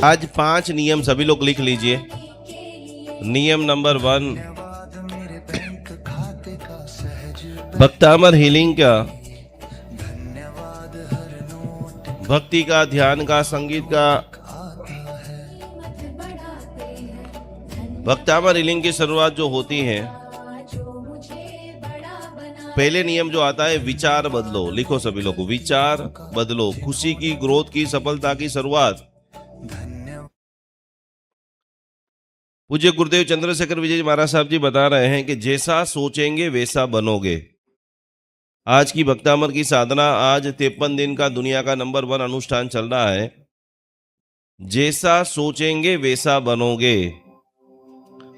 आज 5 नियम सभी लोग लिख लीजिए। नियम नंबर 1, भक्तामर हीलिंग का, भक्ति का, ध्यान का, संगीत का। भक्तामर हीलिंग की शुरुआत जो होती है, पहले नियम जो आता है, विचार बदलो। लिखो सभी लोग, विचार बदलो। खुशी की, ग्रोथ की, सफलता की शुरुआत। पूज्य गुरुदेव चंद्रशेखर विजय जी महाराज साहब जी बता रहे हैं कि जैसा सोचेंगे वैसा बनोगे। आज की भक्तामर की साधना, आज 53 दिन का दुनिया का नंबर 1 अनुष्ठान चल रहा है। जैसा सोचेंगे वैसा बनोगे।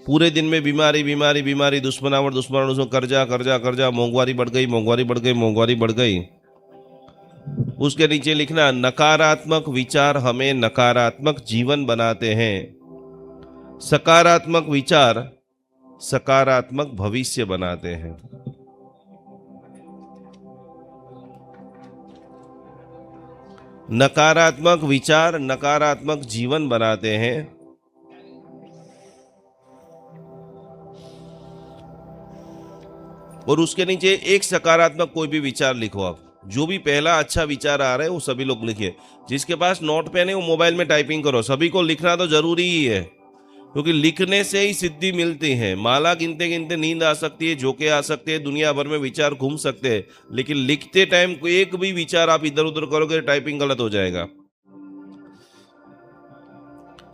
पूरे दिन में बीमारी बीमारी बीमारी, दुश्मनावट दुश्मनावट, कर्जा कर्जा कर्जा, मोंगवारी बढ़ गई, मोंगवारी बढ़ गई, मोंगवारी बढ़ गई। उसके नीचे लिखना, नकारात्मक विचार हमें नकारात्मक जीवन बनाते हैं, सकारात्मक विचार सकारात्मक भविष्य बनाते हैं। नकारात्मक विचार नकारात्मक जीवन बनाते हैं। और उसके नीचे एक सकारात्मक कोई भी विचार लिखो। आप जो भी पहला अच्छा विचार आ रहा है वो सभी लोग लिखिए। जिसके पास नोट पेन है वो मोबाइल में टाइपिंग करो। सभी को लिखना तो जरूरी ही है, क्योंकि लिखने से ही सिद्धि मिलती है। माला गिनते गिनते नींद आ सकती है, झोंके आ सकते हैं, दुनिया भर में विचार घूम सकते हैं, लेकिन लिखते टाइम कोई एक भी विचार आप इधर उधर करोगे, टाइपिंग गलत हो जाएगा।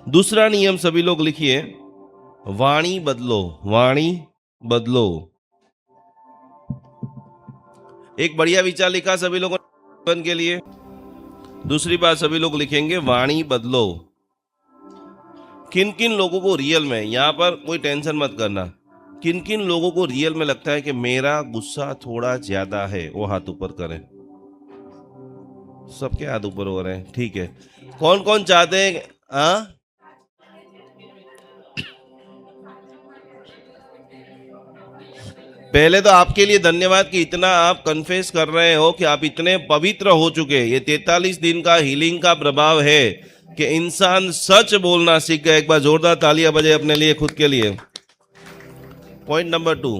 दूसरा नियम सभी लोग लिखिए, वाणी बदलो। वाणी बदलो। एक बढ़िया विचार लिखा सभी लोगों ने के लिए। दूसरी बात सभी लोग लिखेंगे, वाणी बदलो। किन किन लोगों को रियल में, यहां पर कोई टेंशन मत करना, किन किन लोगों को रियल में लगता है कि मेरा गुस्सा थोड़ा ज्यादा है, वो हाथ ऊपर करें। सबके हाथ ऊपर हो रहे हैं, ठीक है। कौन कौन चाहते हैं? हाँ, पहले तो आपके लिए धन्यवाद कि इतना आप कन्फेस कर रहे हो, कि आप इतने पवित्र हो चुके। ये 43 दिन का हीलिंग का प्रभाव है कि इंसान सच बोलना सीख गया। एक बार जोरदार तालियां बजाए अपने लिए, खुद के लिए। पॉइंट नंबर 2,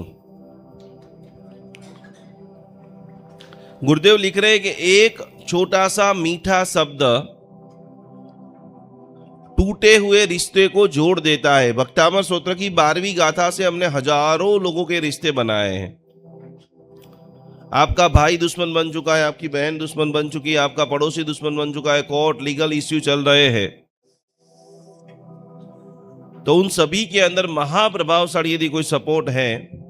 गुरुदेव लिख रहे हैं कि एक छोटा सा मीठा शब्द टूटे हुए रिश्ते को जोड़ देता है। भक्तामर स्तोत्र की 12वीं गाथा से हमने हजारों लोगों के रिश्ते बनाए हैं। आपका भाई दुश्मन बन चुका है, आपकी बहन दुश्मन बन चुकी है, आपका पड़ोसी दुश्मन बन चुका है, कोर्ट लीगल इश्यू चल रहे हैं। तो उन सभी के अंदर महाप्रभावशाली यदि कोई सपोर्ट है,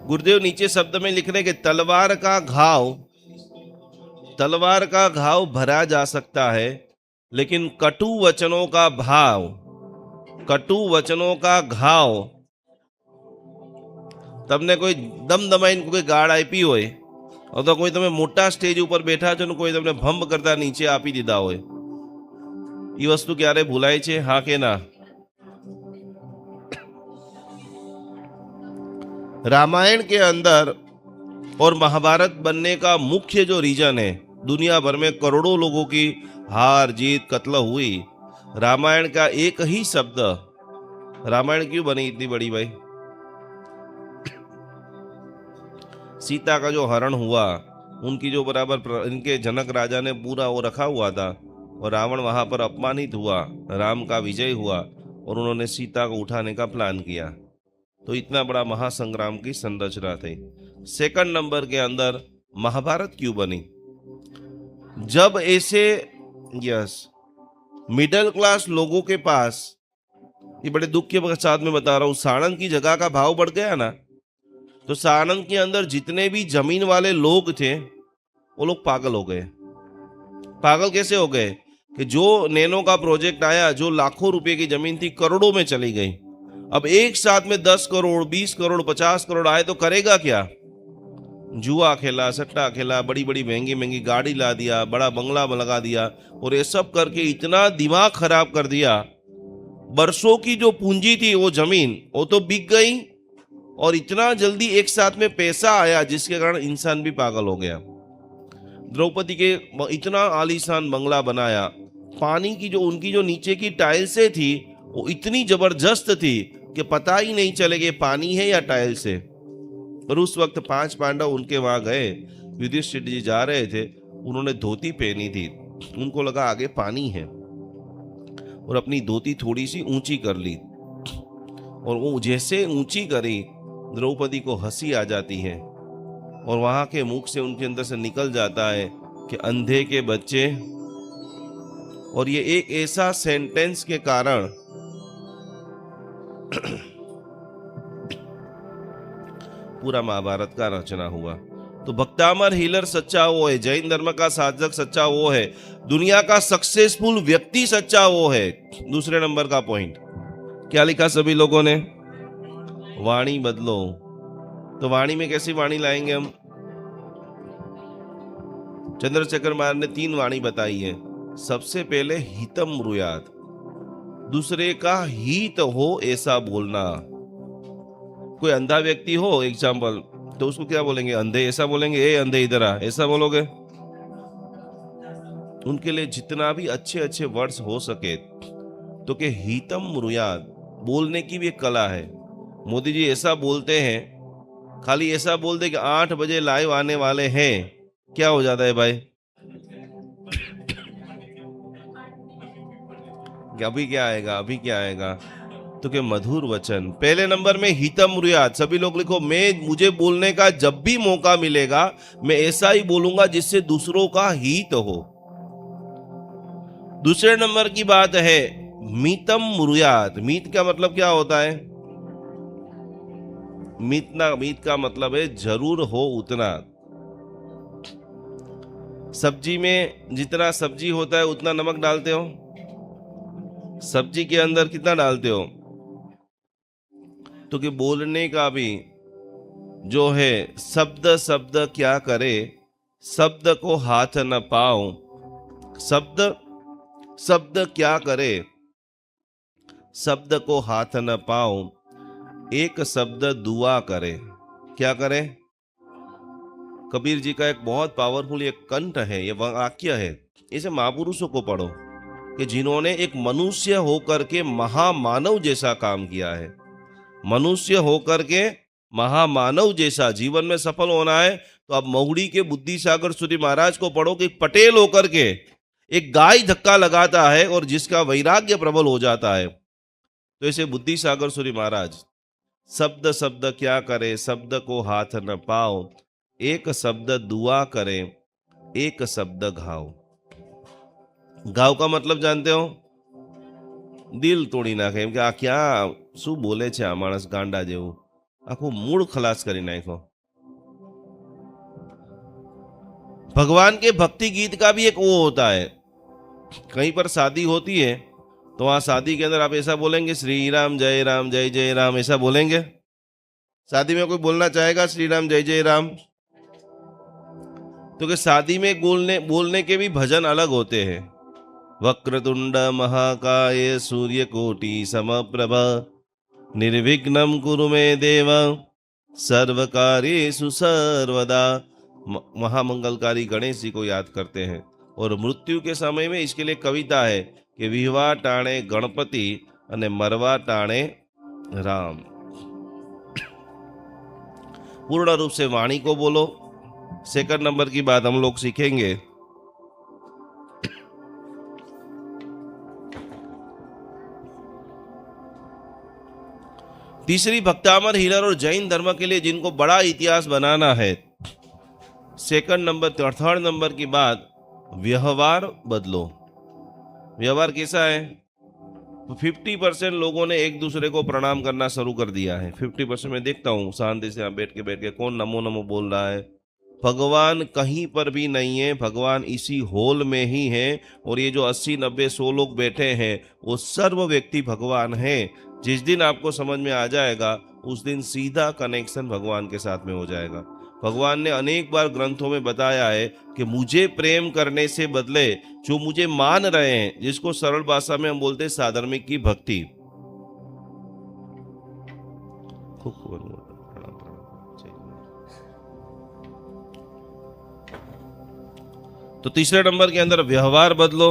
गुरुदेव नीचे शब्द में लिख रहे कि तलवार का घाव भरा जा सकता है, लेकिन कटु वचनों का घाव तमने कोई दम दमाइन कोई गाड़ आपी होय, और तो कोई तमे मोटा स्टेज ऊपर बैठा छो, कोई तमने भंब करता नीचे आपी दीधा होय। ये वस्तु क्यारे भूलाय छे? हाँ के ना? रामायण के अंदर और महाभारत बनने का मुख्य जो रीजन है, दुनिया भर में करोड़ों लोगों की हार जीत कत्ल हुई, रामायण का एक ही शब्द। रामायण क्यों बनी इतनी बड़ी भाई? सीता का जो हरण हुआ, उनकी जो बराबर इनके जनक राजा ने पूरा वो रखा हुआ था, और रावण वहां पर अपमानित हुआ, राम का विजय हुआ, और उन्होंने सीता को उठाने का प्लान किया। तो इतना बड़ा महासंग्राम की संरचना थी। सेकंड नंबर के अंदर महाभारत क्यों बनी? जब ऐसे मिडिल क्लास लोगों के पास, ये बड़े दुख के साथ में बता रहा हूं, साणंद की जगह का भाव बढ़ गया ना, तो साणंद के अंदर जितने भी जमीन वाले लोग थे वो लोग पागल हो गए। पागल कैसे हो गए? कि जो नैनो का प्रोजेक्ट आया, जो लाखों रुपए की जमीन थी करोड़ों में चली गई। अब एक साथ में 10 करोड़ 20 करोड़ 50 करोड़ आए तो करेगा क्या? जुआ खेला, सट्टा खेला, बड़ी बड़ी महंगी महंगी गाड़ी ला दिया, बड़ा बंगला लगा दिया, और ये सब करके इतना दिमाग खराब कर दिया। बरसों की जो पूंजी थी वो जमीन वो तो बिक गई, और इतना जल्दी एक साथ में पैसा आया जिसके कारण इंसान भी पागल हो गया। द्रौपदी के इतना आलीशान बंगला बनाया, पानी की जो उनकी जो नीचे की टाइल्सें थी वो इतनी जबरदस्त थी कि पता ही नहीं चले कि पानी है या टाइल्स है। और उस वक्त 5 पांडव उनके वहां गए, युधिष्ठिर जी जा रहे थे, उन्होंने धोती पहनी थी, उनको लगा आगे पानी है और अपनी धोती थोड़ी सी ऊंची कर ली, और वो जैसे ऊंची करी द्रौपदी को हंसी आ जाती है और वहां के मुख से उनके अंदर से निकल जाता है कि अंधे के बच्चे। और ये एक ऐसा सेंटेंस के कारण पूरा महाभारत का रचना हुआ। तो भक्तामर हीलर सच्चा वो है, जैन धर्म का साधक सच्चा वो है, दुनिया का सक्सेसफुल व्यक्ति सच्चा वो है। दूसरे नंबर का पॉइंट क्या लिखा सभी लोगों ने? वाणी बदलो। तो वाणी में कैसी वाणी लाएंगे हम? चंद्रशेखर महाराज ने 3 वाणी बताई है। सबसे पहले हितम ब्रूयात, दूसरे का हित हो ऐसा बोलना। कोई अंधा व्यक्ति हो एग्जाम्पल, तो उसको क्या बोलेंगे? अंधे ऐसा बोलेंगे, ए अंधे इधर आ, ऐसा बोलोगे? उनके लिए जितना भी अच्छे अच्छे वर्ड्स हो सके तो के हितम ब्रूयात, बोलने की भी एक कला है। मोदी जी ऐसा बोलते हैं, खाली ऐसा बोल दे कि 8 बजे लाइव आने वाले हैं, क्या हो जाता है भाई? अभी क्या आएगा, अभी क्या आएगा? तो के मधुर वचन। पहले नंबर में हितम ब्रूयात, सभी लोग लिखो, मुझे बोलने का जब भी मौका मिलेगा मैं ऐसा ही बोलूंगा जिससे दूसरों का हित हो। दूसरे नंबर की बात है मीतम ब्रूयात। मीत का मतलब क्या होता है? मीत का मतलब है जरूर हो उतना। सब्जी में जितना सब्जी होता है उतना नमक डालते हो? सब्जी के अंदर कितना डालते हो? तो कि बोलने का भी जो है, शब्द शब्द क्या करे, शब्द को हाथ न पाओ। शब्द शब्द क्या करे, शब्द को हाथ न पाओ, एक शब्द दुआ करे। क्या करे? कबीर जी का एक बहुत पावरफुल ये कंठ है, ये वाक्य है, इसे महापुरुषों को पढ़ो कि जिन्होंने एक मनुष्य होकर के महामानव जैसा काम किया है। मनुष्य होकर के महामानव जैसा जीवन में सफल होना है तो आप महुड़ी के बुद्धि सागर सूरी महाराज को पढ़ो कि पटेल होकर के एक गाय धक्का लगाता है और जिसका वैराग्य प्रबल हो जाता है। तो ऐसे बुद्धि सागर सूरी महाराज, शब्द शब्द क्या करे, शब्द को हाथ न पाओ, एक शब्द दुआ करे, एक शब्द घाव। घाव का मतलब जानते हो? દિલ તોડી નાખે, એમ કે આ ક્યાં શું બોલે છે આ માણસ ગાંડા જેવું, આખું મૂળ ખલાસ કરી નાખ્યો। भगवान के भक्ति गीत का भी एक वो होता है, कहीं पर शादी होती है तो वहां शादी के अंदर आप ऐसा बोलेंगे श्री राम जय जय राम, ऐसा बोलेंगे? शादी में कोई बोलना चाहेगा श्री राम जय जय राम? तो कि शादी में बोलने के भी भजन अलग होते हैं। वक्रतुंड महाकाय सूर्यकोटि समप्रभ निर्विघ्नं कुरु मे देव सर्वकार्येषु सर्वदा। महामंगलकारी गणेश जी को याद करते हैं। और मृत्यु के समय में इसके लिए कविता है कि विवाह टाणे गणपति अने मरवा टाणे राम। पूर्ण रूप से वाणी को बोलो। सेकंड नंबर की बात हम लोग सीखेंगे, तीसरी भक्तामर हीलर और जैन धर्म के लिए जिनको बड़ा इतिहास बनाना है, थर्ड नंबर की बात, व्यवहार बदलो। व्यवहार कैसा है? 50% लोगों ने एक दूसरे को प्रणाम करना शुरू कर दिया है। 50% मैं देखता हूँ शांति से बैठ के कौन नमो नमो बोल रहा है। भगवान कहीं पर भी नहीं है, भगवान इसी हॉल में ही है। और ये जो 80 90 100 लोग बैठे हैं वो सर्व व्यक्ति भगवान है। जिस दिन आपको समझ में आ जाएगा उस दिन सीधा कनेक्शन भगवान के साथ में हो जाएगा। भगवान ने अनेक बार ग्रंथों में बताया है कि मुझे प्रेम करने से बदले जो मुझे मान रहे हैं, जिसको सरल भाषा में हम बोलते हैं साधर्मिक की भक्ति, प्रणाम प्रणाम। जय गुरु। तो तीसरे नंबर के अंदर व्यवहार बदलो।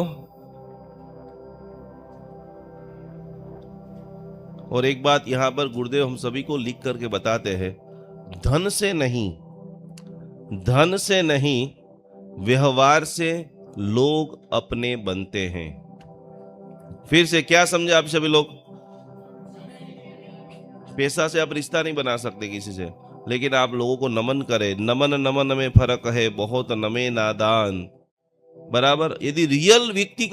और एक बात यहां पर गुरुदेव हम सभी को लिख करके बताते हैं, धन से नहीं, धन से नहीं, व्यवहार से लोग अपने बनते हैं। फिर से क्या समझे आप सभी लोग? पैसा से आप रिश्ता नहीं बना सकते किसी से, लेकिन आप लोगों को नमन करें। नमन नमन में फर्क है, बहुत नमे नादान। बराबर। यदि रियल व्यक्ति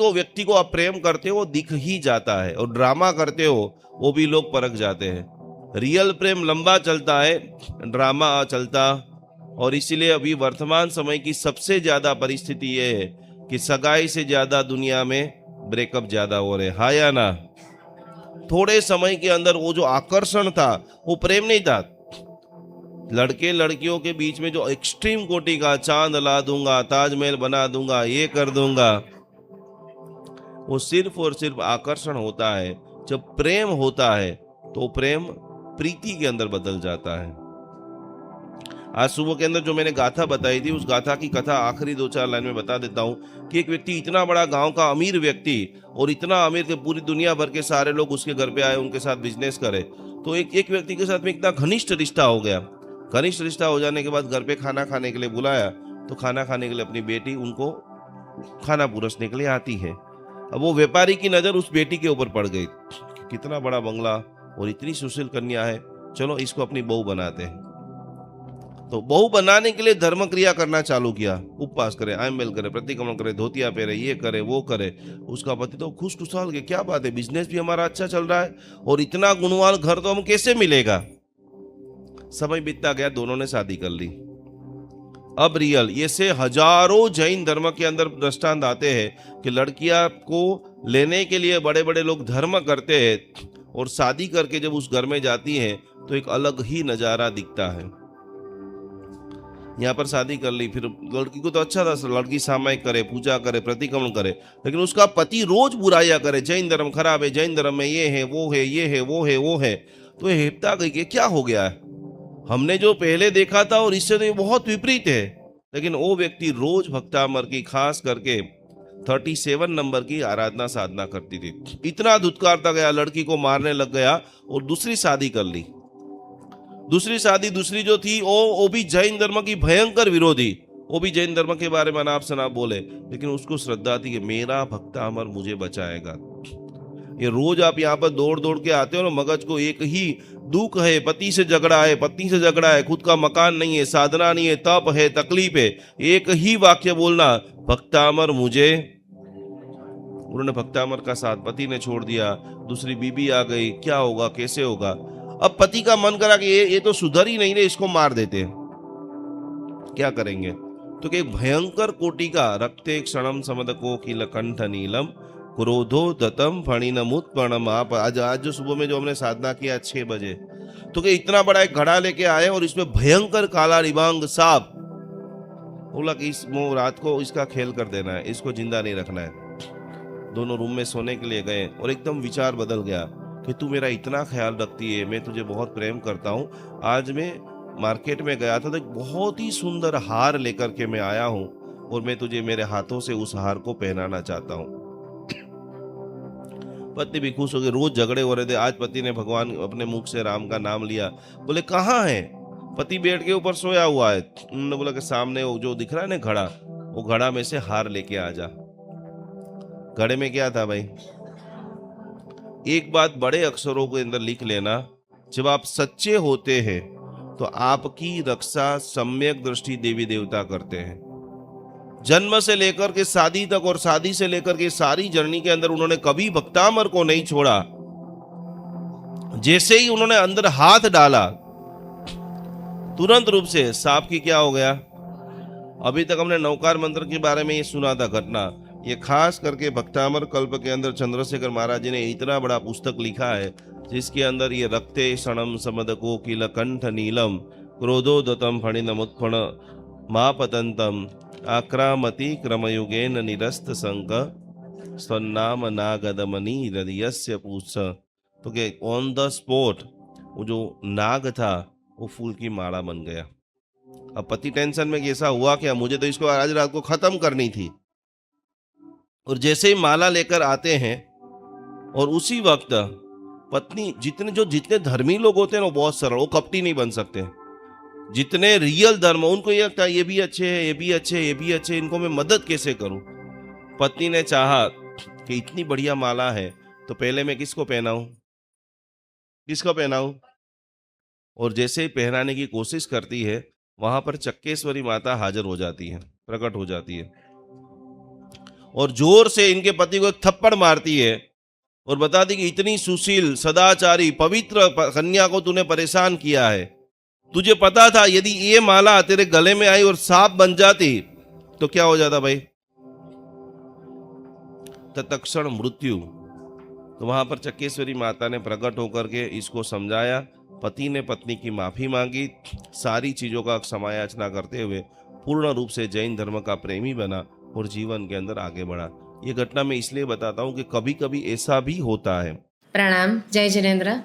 को आप प्रेम करते हो वो दिख ही जाता है, और ड्रामा करते हो वो भी लोग परख जाते हैं। रियल प्रेम लंबा चलता है, ड्रामा चलता। और इसीलिए अभी वर्तमान समय की सबसे ज्यादा परिस्थिति ये है कि सगाई से ज्यादा दुनिया में ब्रेकअप ज्यादा हो रहे। हाँ या ना? थोड़े समय के अंदर वो जो आकर्षण था वो प्रेम नहीं था। लड़के लड़कियों के बीच में जो एक्सट्रीम कोटि का चांद ला दूंगा, ताजमहल बना दूंगा, ये कर दूंगा, वो सिर्फ और सिर्फ आकर्षण होता है। जब प्रेम होता है तो प्रेम प्रीति के अंदर बदल जाता है। आज सुबह के अंदर जो मैंने गाथा बताई थी, उस गाथा की कथा आखिरी 2-4 लाइन में बता देता हूं कि एक व्यक्ति, इतना बड़ा गांव का अमीर व्यक्ति, और इतना अमीर कि पूरी दुनिया भर के सारे लोग उसके घर पे आए, उनके साथ बिजनेस करे। तो एक व्यक्ति के साथ में इतना घनिष्ठ रिश्ता हो गया। घनिष्ठ रिश्ता हो जाने के बाद घर पे खाना खाने के लिए बुलाया, तो खाना खाने के लिए अपनी बेटी उनको खाना पुरसने के लिए आती है। अब वो व्यापारी की नजर उस बेटी के ऊपर पड़ गई, कितना बड़ा बंगला और इतनी सुशील कन्या है, चलो इसको अपनी बहू बनाते हैं। तो बहू बनाने के लिए धर्म क्रिया करना चालू किया। उपवास करे, आयम्बेल करे, प्रतिक्रमण करे, धोतिया पहरे, ये करे वो करे। उसका पति तो खुश खुशहाल के, क्या बात है, बिजनेस भी हमारा अच्छा चल रहा है और इतना गुणवान घर तो हम कैसे मिलेगा। समय बीतता गया, दोनों ने शादी कर ली। अब रियल ये से हजारों जैन धर्म के अंदर दृष्टांत आते हैं कि लड़कियां को लेने के लिए बड़े बड़े लोग धर्म करते हैं, और शादी करके जब उस घर में जाती हैं तो एक अलग ही नजारा दिखता है। यहाँ पर शादी कर ली, फिर लड़की को तो अच्छा था, लड़की सामायिक करे, पूजा करे, प्रतिक्रमण करे, लेकिन उसका पति रोज बुराइयां करे, जैन धर्म खराब है, जैन धर्म में ये है वो है, ये है वो है वो है। तो ये हेपता गई कि क्या हो गया है, हमने जो पहले देखा था और इससे तो ये बहुत विपरीत है। लेकिन वो व्यक्ति रोज भक्तामर की, खास करके 37 नंबर की आराधना साधना करती थी। इतना धुतकारता गया, लड़की को मारने लग गया और दूसरी शादी कर ली। दूसरी जो थी वो भी जैन धर्म की भयंकर विरोधी, वो भी जैन धर्म के बारे में अनाप शनाप बोले, लेकिन उसको श्रद्धा थी कि मेरा भक्ता अमर मुझे बचाएगा। ये रोज आप यहाँ पर दौड़ दौड़ के आते हो ना, मगज को एक ही दुख है, पति से झगड़ा है, पत्नी से झगड़ा है, खुद का मकान नहीं है, साधना नहीं है, तप है, तकलीफ है, एक ही वाक्य बोलना, भक्तामर मुझे। उन्होंने भक्तामर का साथ, पति ने छोड़ दिया, दूसरी बीबी आ गई, क्या होगा, कैसे होगा। अब पति का मन करा कि ये तो सुधर ही नहीं रहे, इसको मार देते हैं, क्या करेंगे। तो कि भयंकर कोटि का रक्ते क्षणम समदको किल कंठ नीलम क्रोधो दतम फणिनमुत्पणम। आप आज जो सुबह में जो हमने साधना किया 6 बजे, तो कि इतना बड़ा एक घड़ा लेके आए और इसमें भयंकर काला रिबांग सांप। बोला कि इस रात को इसका खेल कर देना है, इसको जिंदा नहीं रखना है। दोनों रूम में सोने के लिए गए और एकदम विचार बदल गया कि तू मेरा इतना ख्याल रखती है, मैं तुझे बहुत प्रेम करता हूँ। आज मैं मार्केट में गया था तो एक बहुत ही सुंदर हार लेकर के मैं आया हूँ, और मैं तुझे मेरे हाथों से उस हार को पहनाना चाहता हूँ। पत्नी भी खुश हो गई। रोज झगड़े हो रहे थे, आज पति ने भगवान अपने मुख से राम का नाम लिया। बोले कहाँ है? पति बेड के ऊपर सोया हुआ है। उन्होंने बोला कि सामने वो जो दिख रहा है ना घड़ा, वो घड़ा में से हार लेके आ जा। घड़े में क्या था भाई? एक बात बड़े अक्षरों के अंदर लिख लेना, जब आप सच्चे होते हैं तो आपकी रक्षा सम्यक दृष्टि देवी देवता करते हैं। जन्म से लेकर के शादी तक और शादी से लेकर के सारी जर्नी के अंदर उन्होंने कभी भक्तामर को नहीं छोड़ा। जैसे ही उन्होंने अंदर हाथ डाला, तुरंत रूप से सांप की क्या हो गया। अभी तक हमने नौकार मंत्र के बारे में ये सुना था घटना, ये खास करके भक्तामर कल्प के अंदर चंद्रशेखर महाराज जी ने इतना बड़ा पुस्तक लिखा है, जिसके अंदर ये रक्ते क्षणम समदको किल कंठ नीलम क्रोधोदतम फणिनमुत्फण मापतंतम आक्रामति क्रमयुगेन निरस्त संक स्वनाम नागदमनी हृदयस्य पूछ। तो कि ऑन द स्पॉट वो जो नाग था वो फूल की माला बन गया। अब पति टेंशन में, कैसा हुआ क्या, मुझे तो इसको आज रात को खत्म करनी थी। और जैसे ही माला लेकर आते हैं और उसी वक्त पत्नी, जितने धर्मी लोग होते हैं ना, बहुत सरल, वो कपटी नहीं बन सकते। जितने रियल धर्म, उनको ये लगता है ये भी अच्छे हैं, ये भी अच्छे, ये भी अच्छे, इनको मैं मदद कैसे करूं। पत्नी ने चाहा कि इतनी बढ़िया माला है तो पहले मैं किसको पहनाऊं, और जैसे ही पहनाने की कोशिश करती है, वहां पर चक्केश्वरी माता हाजिर हो जाती है, प्रकट हो जाती है, और जोर से इनके पति को एक थप्पड़ मारती है और बताती कि इतनी सुशील, सदाचारी, पवित्र कन्या को तूने परेशान किया है। तुझे पता था यदि ये माला तेरे गले में आई और सांप बन जाती तो क्या हो जाता भाई, तत्क्षण मृत्यु। तो वहां पर चक्केश्वरी माता ने प्रकट होकर के इसको समझाया। पति ने पत्नी की माफी मांगी, सारी चीजों का क्षमायाचना करते हुए पूर्ण रूप से जैन धर्म का प्रेमी बना और जीवन के अंदर आगे बढ़ा। ये घटना मैं इसलिए बताता हूँ कि कभी कभी ऐसा भी होता है। प्रणाम, जय जिनेंद्र।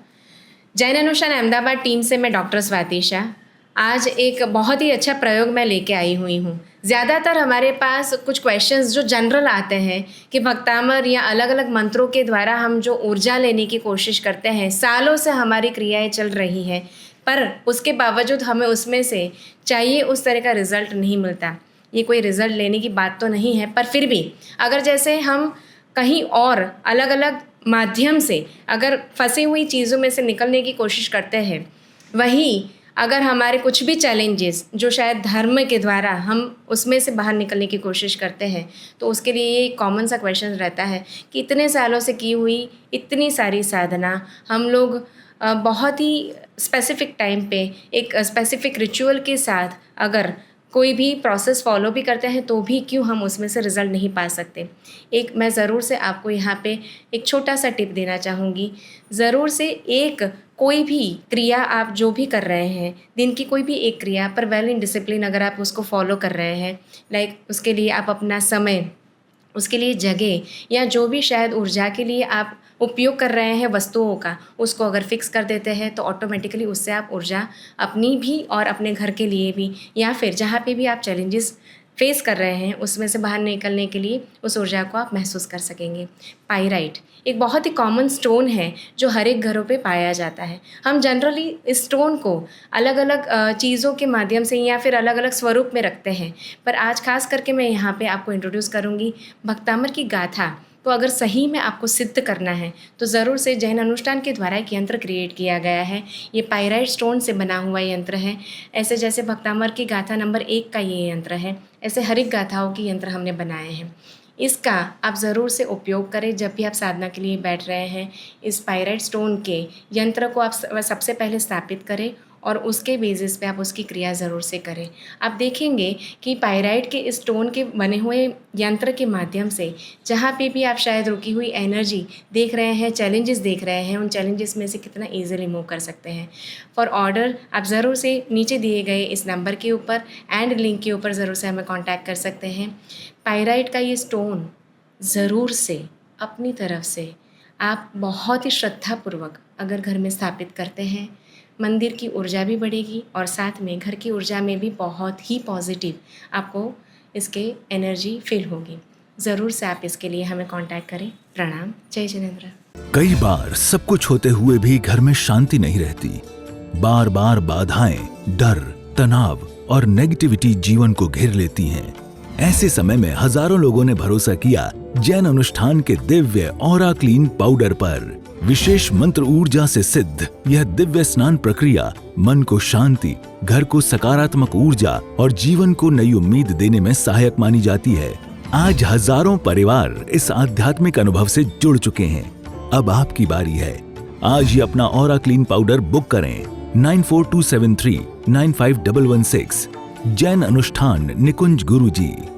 जैन अनुष्ठान अहमदाबाद टीम से मैं डॉक्टर स्वाति शाह। आज एक बहुत ही अच्छा प्रयोग मैं लेके आई हुई हूँ। ज़्यादातर हमारे पास कुछ क्वेश्चंस जो जनरल आते हैं कि भक्तामर या अलग अलग मंत्रों के द्वारा हम जो ऊर्जा लेने की कोशिश करते हैं, सालों से हमारी क्रियाएं चल रही हैं, पर उसके बावजूद हमें उसमें से चाहिए उस तरह का रिज़ल्ट नहीं मिलता। ये कोई रिज़ल्ट लेने की बात तो नहीं है, पर फिर भी अगर जैसे हम कहीं और अलग अलग माध्यम से अगर फंसी हुई चीज़ों में से निकलने की कोशिश करते हैं, वहीं अगर हमारे कुछ भी चैलेंजेस जो शायद धर्म के द्वारा हम उसमें से बाहर निकलने की कोशिश करते हैं, तो उसके लिए ये कॉमन सा क्वेश्चन रहता है कि इतने सालों से की हुई इतनी सारी साधना हम लोग बहुत ही स्पेसिफिक टाइम पे एक स्पेसिफिक रिचुअल के साथ अगर कोई भी प्रोसेस फॉलो भी करते हैं तो भी क्यों हम उसमें से रिज़ल्ट नहीं पा सकते। एक मैं ज़रूर से आपको यहाँ पे एक छोटा सा टिप देना चाहूँगी। ज़रूर से एक कोई भी क्रिया आप जो भी कर रहे हैं, दिन की कोई भी एक क्रिया पर वेल इन डिसिप्लिन अगर आप उसको फॉलो कर रहे हैं, लाइक उसके लिए आप अपना समय, उसके लिए जगह या जो भी शायद ऊर्जा के लिए आप उपयोग कर रहे हैं वस्तुओं का, उसको अगर फिक्स कर देते हैं तो ऑटोमेटिकली उससे आप ऊर्जा अपनी भी और अपने घर के लिए भी या फिर जहाँ पे भी आप चैलेंजेस फेस कर रहे हैं उसमें से बाहर निकलने के लिए उस ऊर्जा को आप महसूस कर सकेंगे। पाइराइट एक बहुत ही कॉमन स्टोन है जो हर एक घरों पे पाया जाता है। हम जनरली इस स्टोन को अलग अलग चीज़ों के माध्यम से या फिर अलग अलग स्वरूप में रखते हैं, पर आज खास करके मैं यहाँ पे आपको इंट्रोड्यूस करूँगी भक्तामर की गाथा को। अगर सही में आपको सिद्ध करना है तो ज़रूर से जैन अनुष्ठान के द्वारा एक यंत्र क्रिएट किया गया है। ये पाइराइट स्टोन से बना हुआ यंत्र है। ऐसे जैसे भक्तामर की गाथा नंबर 1 का ये यंत्र है, ऐसे हर एक गाथाओं के यंत्र हमने बनाए हैं। इसका आप ज़रूर से उपयोग करें जब भी आप साधना के लिए बैठ रहे हैं। इस पाइराइट स्टोन के यंत्र को आप सबसे पहले स्थापित करें और उसके बेसिस पे आप उसकी क्रिया ज़रूर से करें। आप देखेंगे कि पाइराइट के इस स्टोन के बने हुए यंत्र के माध्यम से जहाँ पे भी आप शायद रुकी हुई एनर्जी देख रहे हैं, चैलेंजेस देख रहे हैं, उन चैलेंजेस में से कितना ईजिली मूव कर सकते हैं। फॉर ऑर्डर आप ज़रूर से नीचे दिए गए इस नंबर के ऊपर एंड लिंक के ऊपर ज़रूर से हमें कॉन्टैक्ट कर सकते हैं। पाइराइट का ये स्टोन ज़रूर से अपनी तरफ से आप बहुत ही श्रद्धापूर्वक अगर घर में स्थापित करते हैं, मंदिर की ऊर्जा भी बढ़ेगी और साथ में घर की ऊर्जा में भी बहुत ही पॉजिटिव आपको इसके एनर्जी फील होगी। ज़रूर से आप इसके लिए हमें कांटेक्ट करें। प्रणाम, जय जिनेंद्र। कई बार सब कुछ होते हुए भी घर में शांति नहीं रहती। बार बार बाधाएं, डर, तनाव और नेगेटिविटी जीवन को घेर लेती हैं। ऐसे समय में हजारों लोगों ने भरोसा किया जैन अनुष्ठान के दिव्य ऑरा क्लीन पाउडर पर। विशेष मंत्र ऊर्जा से सिद्ध यह दिव्य स्नान प्रक्रिया मन को शांति, घर को सकारात्मक ऊर्जा और जीवन को नई उम्मीद देने में सहायक मानी जाती है। आज हजारों परिवार इस आध्यात्मिक अनुभव से जुड़ चुके हैं। अब आपकी बारी है। आज ही अपना ऑरा क्लीन पाउडर बुक करें 9427395116। जैन अनुष्ठान निकुंज गुरुजी।